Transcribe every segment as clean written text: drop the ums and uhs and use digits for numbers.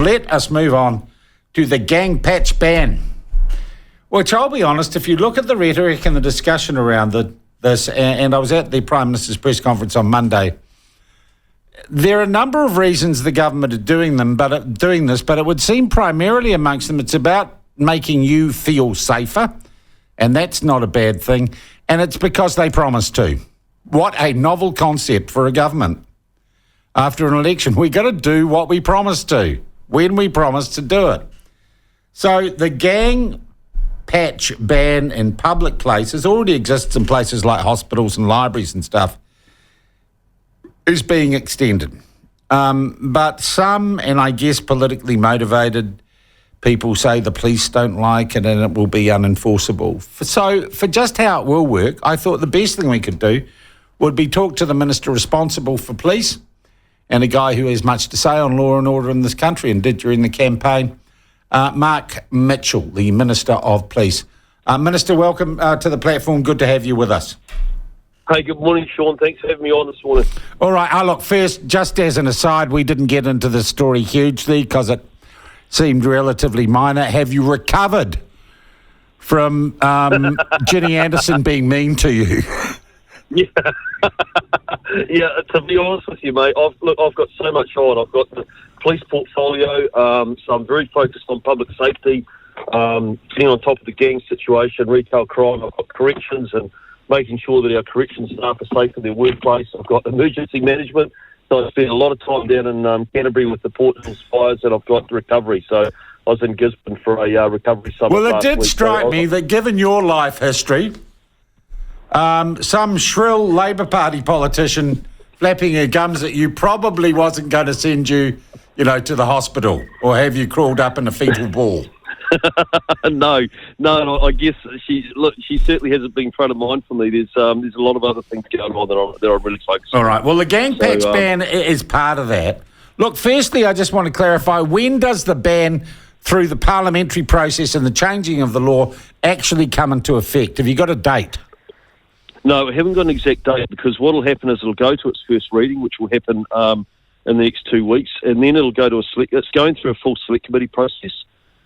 Let us move on to the gang patch ban, which I'll be honest, if you look at the rhetoric and the discussion around this, and I was at the Prime Minister's press conference on Monday, there are a number of reasons the government are doing this, but it would seem primarily amongst them it's about making you feel safer, and that's not a bad thing, and it's because they promised to. What a novel concept for a government. After an election, we got to do what we promised to, when we promised to do it. So the gang patch ban in public places already exists in places like hospitals and libraries and stuff, is being extended. But some, and I guess politically motivated people, say the police don't like it and it will be unenforceable. So for just how it will work, I thought the best thing we could do would be talk to the minister responsible for police and a guy who has much to say on law and order in this country and did during the campaign, Mark Mitchell, the Minister of Police. Minister, welcome to the platform. Good to have you with us. Hey, good morning, Sean. Thanks for having me on this morning. All right. Look, first, just as an aside, we didn't get into this story hugely because it seemed relatively minor. Have you recovered from Ginny Anderson being mean to you? Yeah. Yeah, to be honest with you, mate, I've got so much on. I've got the police portfolio, so I'm very focused on public safety, getting on top of the gang situation, retail crime. I've got corrections and making sure that our corrections staff are safe in their workplace. I've got emergency management, so I spent a lot of time down in Canterbury with the Port Hills fires, and I've got recovery. So I was in Gisborne for a recovery summit. Well, it did strike me that given your life history, some shrill Labor Party politician flapping her gums at you probably wasn't going to send you, to the hospital or have you crawled up in a fetal ball. No, I guess she certainly hasn't been front of mind for me. There's a lot of other things going on that I'm really focused on. All right, well, the gang patch ban is part of that. Look, firstly, I just want to clarify, when does the ban through the parliamentary process and the changing of the law actually come into effect? Have you got a date? No, we haven't got an exact date because what will happen is it'll go to its first reading, which will happen in the next 2 weeks, and then it'll go to it's going through a full select committee process,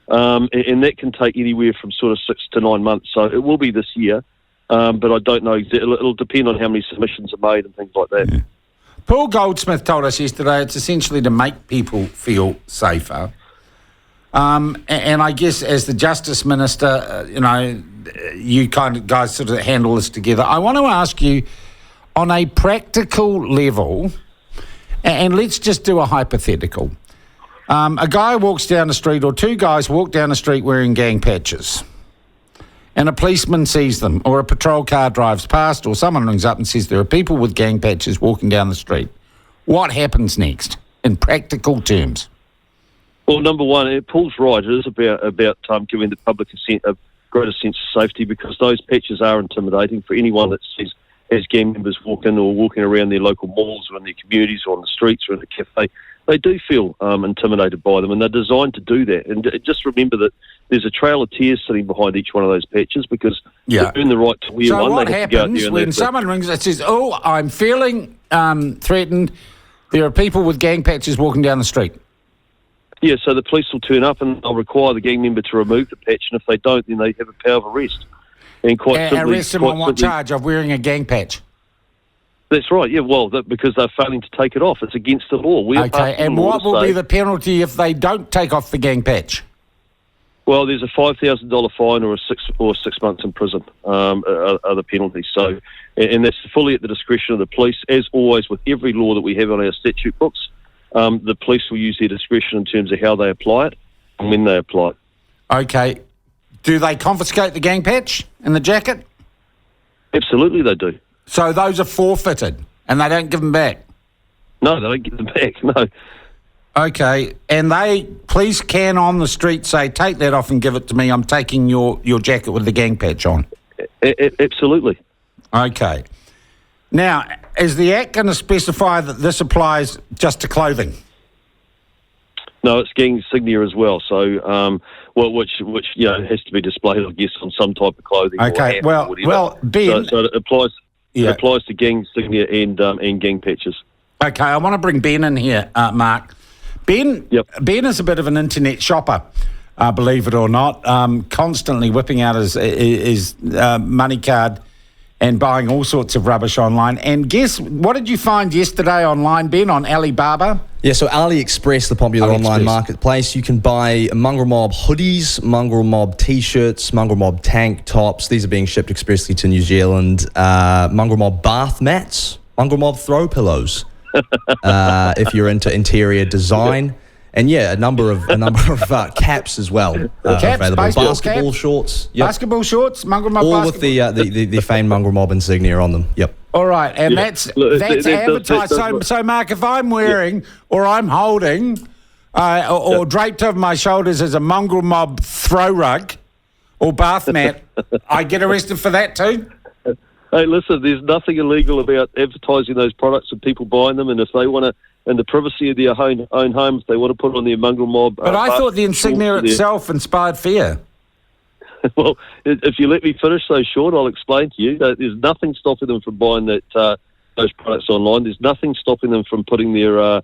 and that can take anywhere from sort of 6 to 9 months. So it will be this year, but I don't know. It'll depend on how many submissions are made and things like that. Yeah. Paul Goldsmith told us yesterday it's essentially to make people feel safer. And I guess as the Justice Minister, you kind of guys sort of handle this together. I want to ask you, on a practical level, and let's just do a hypothetical. A guy walks down the street, or two guys walk down the street wearing gang patches, and a policeman sees them, or a patrol car drives past, or someone rings up and says there are people with gang patches walking down the street. What happens next, in practical terms? Well, number one, Paul's right. It is about giving the public a greater sense of safety, because those patches are intimidating for anyone that has gang members walking around their local malls or in their communities or on the streets or in the cafe. They do feel intimidated by them, and they're designed to do that. And just remember that there's a trail of tears sitting behind each one of those patches, because they earn the right to wear one. So what happens when someone rings and says, "Oh, I'm feeling threatened. There are people with gang patches walking down the street"? Yeah, so the police will turn up and they'll require the gang member to remove the patch, and if they don't, then they have a power of arrest. And arrest them on what charge? Of wearing a gang patch? That's right, yeah, well, because they're failing to take it off. It's against the law. Okay, and what will be the penalty if they don't take off the gang patch? Well, there's a $5,000 fine or 6 months in prison are the penalties. So, and that's fully at the discretion of the police. As always, with every law that we have on our statute books, the police will use their discretion in terms of how they apply it and when they apply it. Okay. Do they confiscate the gang patch and the jacket? Absolutely they do. So those are forfeited and they don't give them back? No, they don't give them back, no. Okay. And police can on the street say, take that off and give it to me. I'm taking your jacket with the gang patch on. Absolutely. Okay. Now, is the Act going to specify that this applies just to clothing? No, it's gang insignia as well. So, which has to be displayed, I guess, on some type of clothing. Okay. Well, Ben. So it applies. Yeah. It applies to gang insignia and gang patches. Okay, I want to bring Ben in here, Mark, Ben, Yep. Ben is a bit of an internet shopper, believe it or not, constantly whipping out his money card and buying all sorts of rubbish online. And guess, what did you find yesterday online, Ben, on Alibaba? Yeah, so AliExpress, the popular online marketplace, you can buy Mongrel Mob hoodies, Mongrel Mob t-shirts, Mongrel Mob tank tops. These are being shipped expressly to New Zealand. Mongrel Mob bath mats, Mongrel Mob throw pillows, if you're into interior design. And yeah, a number of caps as well. Caps, available. Basketball caps. shorts. Yep. Basketball shorts, Mongrel Mob all basketball. with the famed Mongrel Mob insignia on them. Yep. All right, and that's advertised. So, Mark, if I'm wearing or I'm holding or draped over my shoulders as a Mongrel Mob throw rug or bath mat, I get arrested for that too? Hey, listen, there's nothing illegal about advertising those products and people buying them, and if they want to, in the privacy of their own home, if they want to put on their Mongrel Mob... But I thought the insignia itself inspired fear. Well, if you let me finish those, Sean, I'll explain to you that there's nothing stopping them from buying those products online. There's nothing stopping them from putting their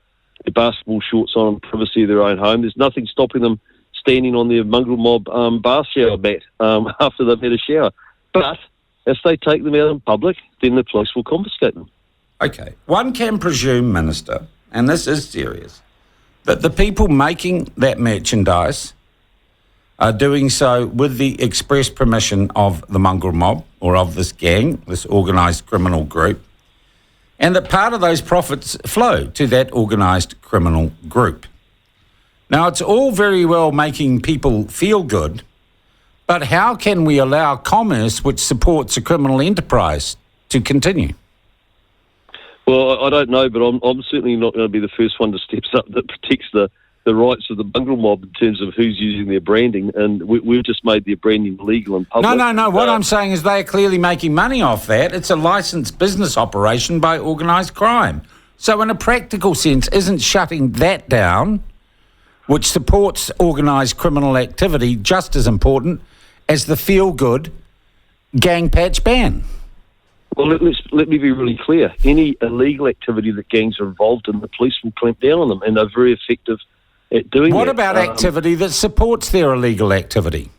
basketball shorts on in the privacy of their own home. There's nothing stopping them standing on their Mongrel Mob bath shower mat after they've had a shower. But if they take them out in public, then the police will confiscate them. Okay. One can presume, Minister, and this is serious, that the people making that merchandise are doing so with the express permission of the Mongrel Mob or of this gang, this organised criminal group, and that part of those profits flow to that organised criminal group. Now, it's all very well making people feel good, but how can we allow commerce which supports a criminal enterprise to continue? Well, I don't know, but I'm certainly not going to be the first one to step up that protects the rights of the Mongrel Mob in terms of who's using their branding, and we've just made their branding legal in public. No. What I'm saying is they are clearly making money off that. It's a licensed business operation by organised crime. So in a practical sense, isn't shutting that down, which supports organised criminal activity, just as important as the feel-good gang patch ban? Well, let me be really clear. Any illegal activity that gangs are involved in, the police will clamp down on them, and they're very effective at doing that. What about activity that supports their illegal activity?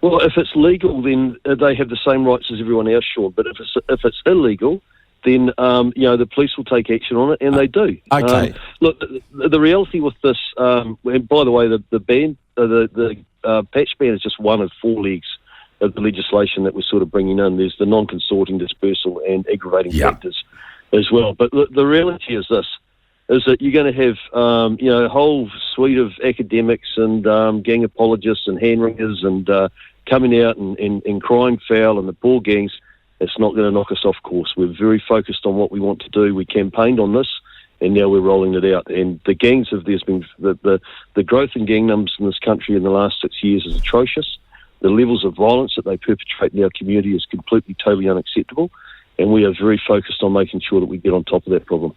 Well, if it's legal, then they have the same rights as everyone else, Sean. But if it's illegal, then the police will take action on it, and they do. Okay. Look, the reality with this, and by the way, the ban, the patch ban is just one of four legs of the legislation that we're sort of bringing in. There's the non-consorting dispersal and aggravating factors as well. But the reality is this, is that you're going to have, a whole suite of academics and gang apologists and hand-wringers and coming out and crying foul, and the poor gangs. It's not going to knock us off course. We're very focused on what we want to do. We campaigned on this, and now we're rolling it out. And the gangs there's been the growth in gang numbers in this country in the last 6 years is atrocious. The levels of violence that they perpetrate in our community is completely, totally unacceptable. And we are very focused on making sure that we get on top of that problem.